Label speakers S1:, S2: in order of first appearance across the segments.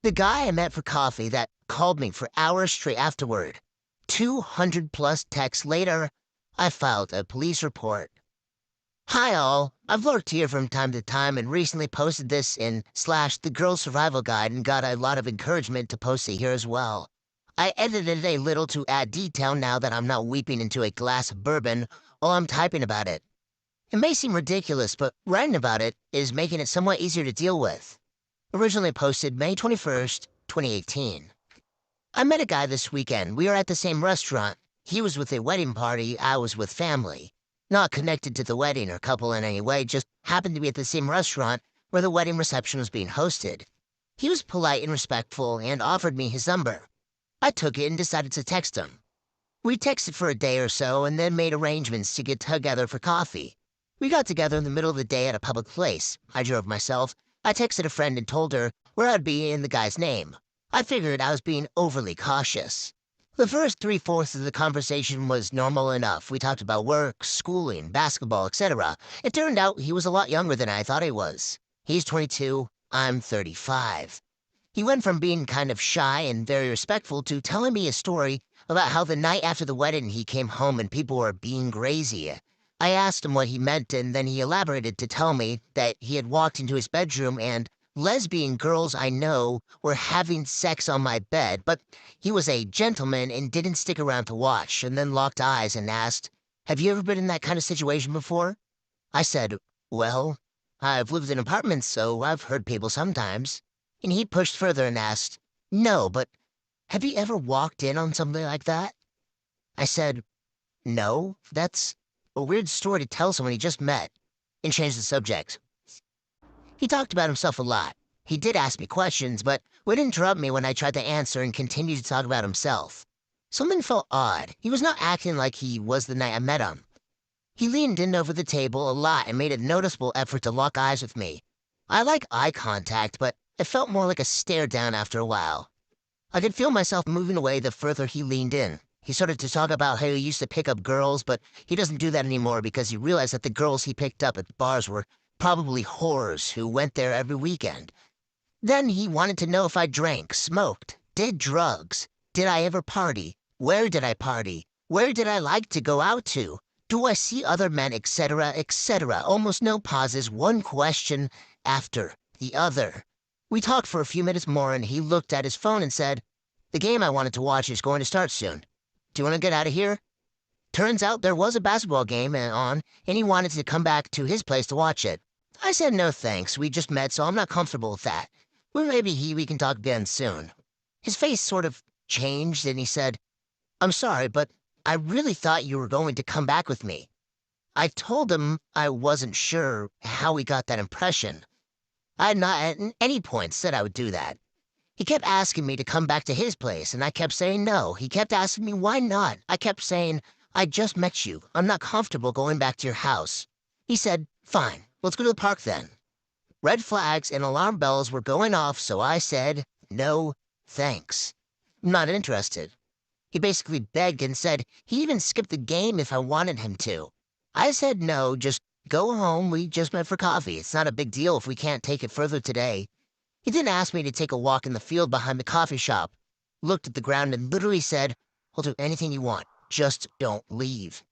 S1: The guy I met for coffee that called me for hours straight afterward. 200 plus texts later, I filed a police report. Hi all, I've lurked here from time to time and recently posted this in slash the girl survival guide and got a lot of encouragement to post it here as well. I edited a little to add detail now that I'm not weeping into a glass of bourbon while I'm typing about it. It may seem ridiculous, but writing about it is making it somewhat easier to deal with. Originally posted May 21st, 2018. I met a guy this weekend. We were at the same restaurant. He was with a wedding party, I was with family. Not connected to the wedding or couple in any way, just happened to be at the same restaurant where the wedding reception was being hosted. He was polite and respectful and offered me his number. I took it and decided to text him. We texted for a day or so and then made arrangements to get together for coffee. We got together in the middle of the day at a public place. I drove myself. I texted a friend and told her where I'd be and the guy's name. I figured I was being overly cautious. The first three-fourths of the conversation was normal enough. We talked about work, schooling, basketball, etc. It turned out he was a lot younger than I thought he was. He's 22, I'm 35. He went from being kind of shy and very respectful to telling me a story about how the night after the wedding he came home and people were being crazy. I asked him what he meant, and then he elaborated to tell me that he had walked into his bedroom and lesbian girls I know were having sex on my bed, but he was a gentleman and didn't stick around to watch, and then locked eyes and asked, "Have you ever been in that kind of situation before?" I said, "Well, I've lived in apartments, so I've heard people sometimes." And he pushed further and asked, "No, but have you ever walked in on something like that?" I said, "No, that's a weird story to tell someone he just met," and changed the subject. He talked about himself a lot. He did ask me questions, but would interrupt me when I tried to answer and continued to talk about himself. Something felt odd. He was not acting like he was the night I met him. He leaned in over the table a lot and made a noticeable effort to lock eyes with me. I like eye contact, but it felt more like a stare down after a while. I could feel myself moving away the further he leaned in. He started to talk about how he used to pick up girls, but he doesn't do that anymore because he realized that the girls he picked up at the bars were probably whores who went there every weekend. Then he wanted to know if I drank, smoked, did drugs. Did I ever party? Where did I party? Where did I like to go out to? Do I see other men, etc., etc.? Almost no pauses, one question after the other. We talked for a few minutes more and he looked at his phone and said, "The game I wanted to watch is going to start soon. Do you want to get out of here?" Turns out there was a basketball game on and he wanted to come back to his place to watch it. I said no thanks, we just met so I'm not comfortable with that. Well, maybe we can talk again soon. His face sort of changed and he said, "I'm sorry, but I really thought you were going to come back with me." I told him I wasn't sure how he got that impression. I had not at any point said I would do that. He kept asking me to come back to his place, and I kept saying no. He kept asking me why not. I kept saying, "I just met you. I'm not comfortable going back to your house." He said, "Fine, let's go to the park then." Red flags and alarm bells were going off, so I said, "No, thanks. I'm not interested." He basically begged and said he even skipped the game if I wanted him to. I said no, just go home, we just met for coffee. It's not a big deal if we can't take it further today. He then asked me to take a walk in the field behind the coffee shop, looked at the ground and literally said, "I'll do anything you want, just don't leave."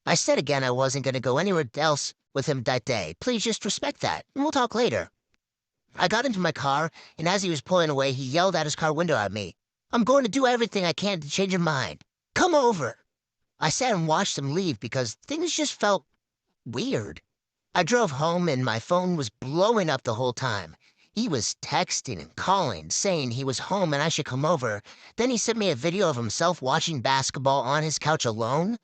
S1: I said again I wasn't going to go anywhere else with him that day. Please just respect that, and we'll talk later. I got into my car, and as he was pulling away, he yelled out his car window at me. "I'm going to do everything I can to change your mind. Come over." I sat and watched him leave because things just felt weird. I drove home and my phone was blowing up the whole time. He was texting and calling, saying he was home and I should come over. Then he sent me a video of himself watching basketball on his couch alone.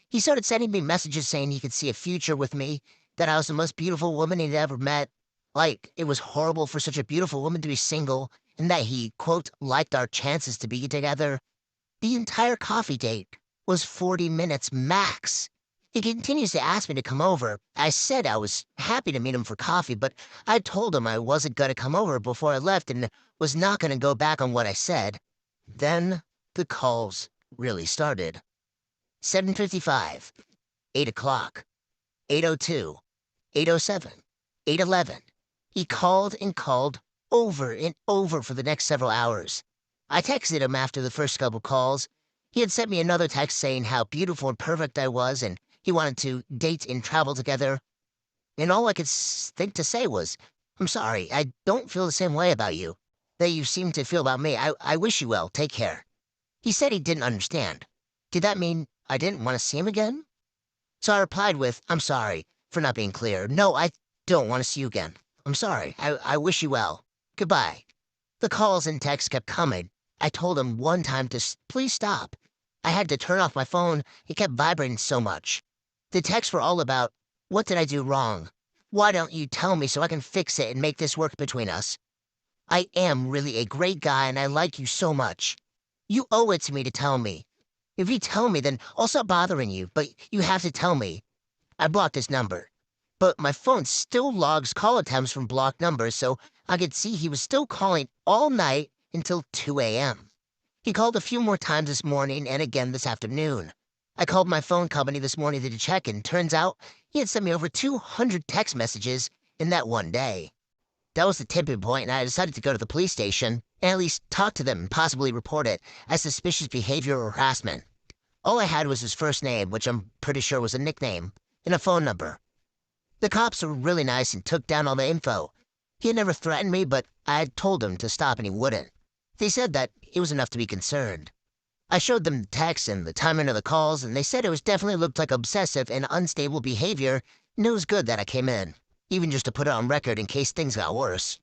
S1: He started sending me messages saying he could see a future with me, that I was the most beautiful woman he'd ever met. Like, it was horrible for such a beautiful woman to be single, and that he, quote, liked our chances to be together. The entire coffee date was 40 minutes max. He continues to ask me to come over. I said I was happy to meet him for coffee, but I told him I wasn't going to come over before I left and was not going to go back on what I said. Then the calls really started. 7:55, 8 o'clock, 8:02, 8:07, 8:11. He called and called over and over for the next several hours. I texted him after the first couple calls. He had sent me another text saying how beautiful and perfect I was and he wanted to date and travel together. And all I could think to say was, I'm sorry, I don't feel the same way about you that you seem to feel about me. I wish you well. Take care. He said he didn't understand. Did that mean I didn't want to see him again? So I replied with, I'm sorry for not being clear. No, I don't want to see you again. I'm sorry. I wish you well. Goodbye. The calls and texts kept coming. I told him one time to please stop. I had to turn off my phone. It kept vibrating so much. The texts were all about, what did I do wrong? Why don't you tell me so I can fix it and make this work between us? I am really a great guy and I like you so much. You owe it to me to tell me. If you tell me, then I'll stop bothering you, but you have to tell me. I blocked his number. But my phone still logs call attempts from blocked numbers, so I could see he was still calling all night until 2 a.m. He called a few more times this morning and again this afternoon. I called my phone company this morning to check, and turns out he had sent me over 200 text messages in that one day. That was the tipping point, and I decided to go to the police station and at least talk to them and possibly report it as suspicious behavior or harassment. All I had was his first name, which I'm pretty sure was a nickname, and a phone number. The cops were really nice and took down all the info. He had never threatened me, but I had told him to stop and he wouldn't. They said that it was enough to be concerned. I showed them the text and the timing of the calls, and they said it was definitely looked like obsessive and unstable behavior, and it was good that I came in, even just to put it on record in case things got worse.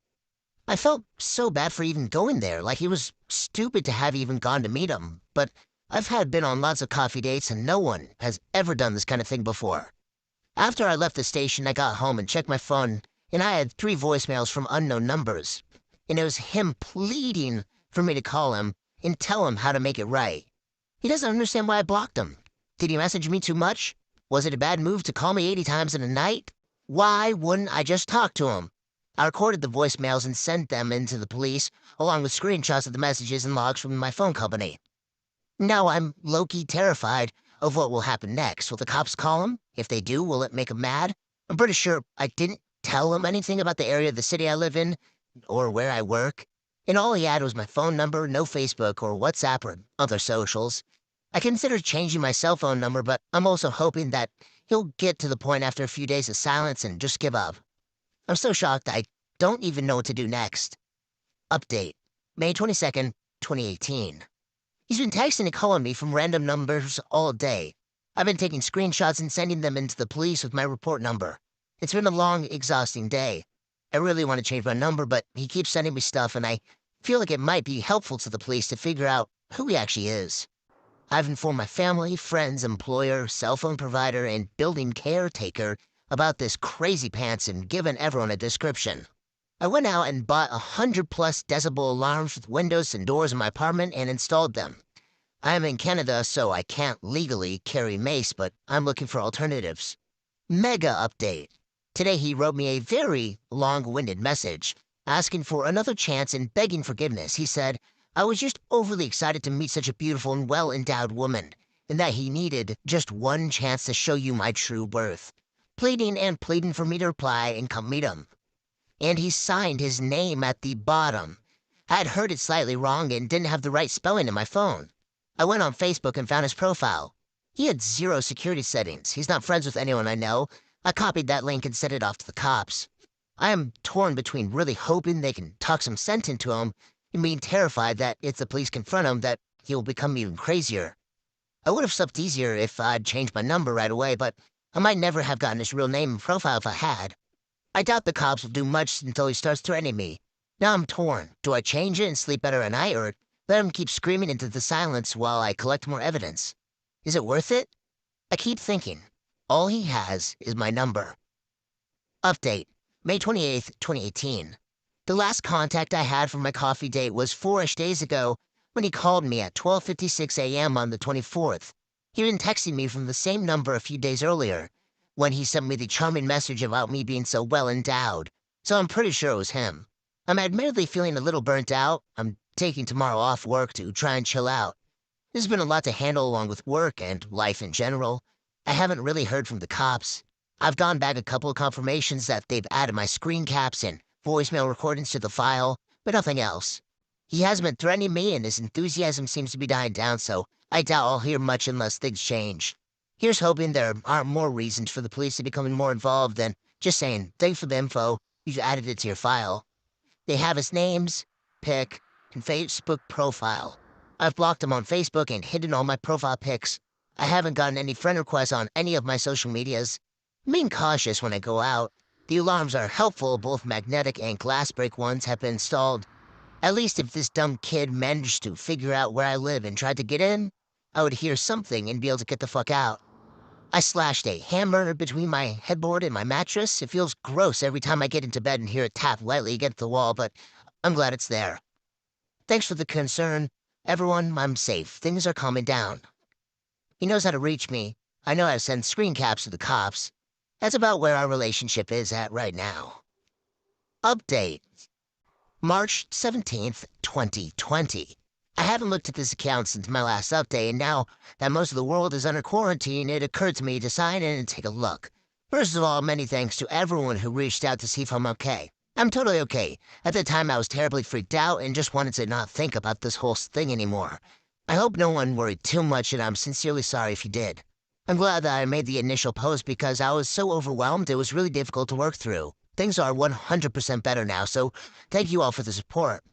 S1: I felt so bad for even going there, like it was stupid to have even gone to meet him, but I've been on lots of coffee dates and no one has ever done this kind of thing before. After I left the station, I got home and checked my phone, and I had 3 voicemails from unknown numbers. And it was him pleading for me to call him and tell him how to make it right. He doesn't understand why I blocked him. Did he message me too much? Was it a bad move to call me 80 times in a night? Why wouldn't I just talk to him? I recorded the voicemails and sent them in to the police, along with screenshots of the messages and logs from my phone company. Now I'm low-key terrified of what will happen next. Will the cops call him? If they do, will it make him mad? I'm pretty sure I didn't tell him anything about the area of the city I live in or where I work. And all he had was my phone number, no Facebook or WhatsApp or other socials. I considered changing my cell phone number, but I'm also hoping that he'll get to the point after a few days of silence and just give up. I'm so shocked I don't even know what to do next. Update. May 22nd, 2018. He's been texting and calling me from random numbers all day. I've been taking screenshots and sending them into the police with my report number. It's been a long, exhausting day. I really want to change my number, but he keeps sending me stuff, and I feel like it might be helpful to the police to figure out who he actually is. I've informed my family, friends, employer, cell phone provider, and building caretaker about this crazy pants and given everyone a description. I went out and bought 100-plus decibel alarms with windows and doors in my apartment and installed them. I am in Canada, so I can't legally carry mace, but I'm looking for alternatives. Mega update. Today he wrote me a very long-winded message, asking for another chance and begging forgiveness. He said, I was just overly excited to meet such a beautiful and well-endowed woman, and that he needed just one chance to show you my true worth. Pleading and pleading for me to reply and come meet him. And he signed his name at the bottom. I had heard it slightly wrong and didn't have the right spelling in my phone. I went on Facebook and found his profile. He had 0 security settings. He's not friends with anyone I know. I copied that link and sent it off to the cops. I am torn between really hoping they can talk some sense into him and being terrified that if the police confront him that he will become even crazier. I would have slept easier if I'd changed my number right away, but I might never have gotten his real name and profile if I had. I doubt the cops will do much until he starts threatening me. Now I'm torn. Do I change it and sleep better at night, or let him keep screaming into the silence while I collect more evidence? Is it worth it? I keep thinking. All he has is my number. Update. May 28th, 2018. The last contact I had from my coffee date was 4-ish days ago when he called me at 12:56 a.m. on the 24th. He'd been texting me from the same number a few days earlier, when he sent me the charming message about me being so well endowed, so I'm pretty sure it was him. I'm admittedly feeling a little burnt out. I'm taking tomorrow off work to try and chill out. There's been a lot to handle along with work and life in general. I haven't really heard from the cops. I've gone back a couple of confirmations that they've added my screen caps and voicemail recordings to the file, but nothing else. He hasn't been threatening me, and his enthusiasm seems to be dying down, so I doubt I'll hear much unless things change. Here's hoping there are more reasons for the police to becoming more involved than just saying, thanks for the info, you've added it to your file. They have his names, pic, and Facebook profile. I've blocked him on Facebook and hidden all my profile pics. I haven't gotten any friend requests on any of my social medias. I'm being cautious when I go out. The alarms are helpful, both magnetic and glass break ones have been installed. At least if this dumb kid managed to figure out where I live and tried to get in, I would hear something and be able to get the fuck out. I slashed a hammer between my headboard and my mattress. It feels gross every time I get into bed and hear it tap lightly against the wall, but I'm glad it's there. Thanks for the concern. Everyone, I'm safe. Things are calming down. He knows how to reach me. I know how to send screen caps to the cops. That's about where our relationship is at right now. Update. March 17th, 2020. I haven't looked at this account since my last update, and now that most of the world is under quarantine, it occurred to me to sign in and take a look. First of all, many thanks to everyone who reached out to see if I'm okay. I'm totally okay. At the time, I was terribly freaked out and just wanted to not think about this whole thing anymore. I hope no one worried too much, and I'm sincerely sorry if you did. I'm glad that I made the initial post because I was so overwhelmed it was really difficult to work through. Things are 100% better now, so thank you all for the support.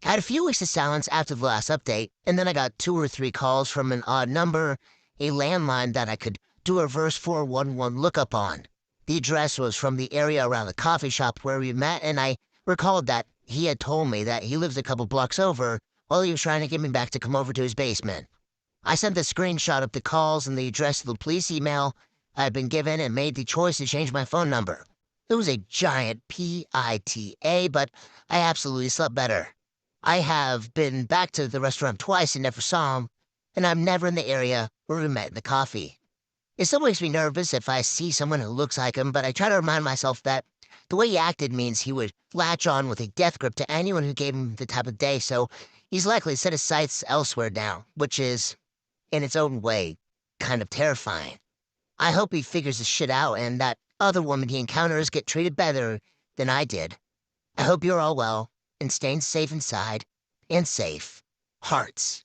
S1: I had a few weeks of silence after the last update, and then I got 2 or 3 calls from an odd number, a landline that I could do a reverse 411 lookup on. The address was from the area around the coffee shop where we met, and I recalled that he had told me that he lives a couple blocks over while he was trying to get me back to come over to his basement. I sent the screenshot of the calls and the address of the police email I had been given and made the choice to change my phone number. It was a giant PITA, but I absolutely slept better. I have been back to the restaurant twice and never saw him, and I'm never in the area where we met in the coffee. It still makes me nervous if I see someone who looks like him, but I try to remind myself that the way he acted means he would latch on with a death grip to anyone who gave him the time of day, so he's likely set his sights elsewhere now, which is, in its own way, kind of terrifying. I hope he figures this shit out and that other women he encounters get treated better than I did. I hope you're all well and staying safe inside and safe. Hearts.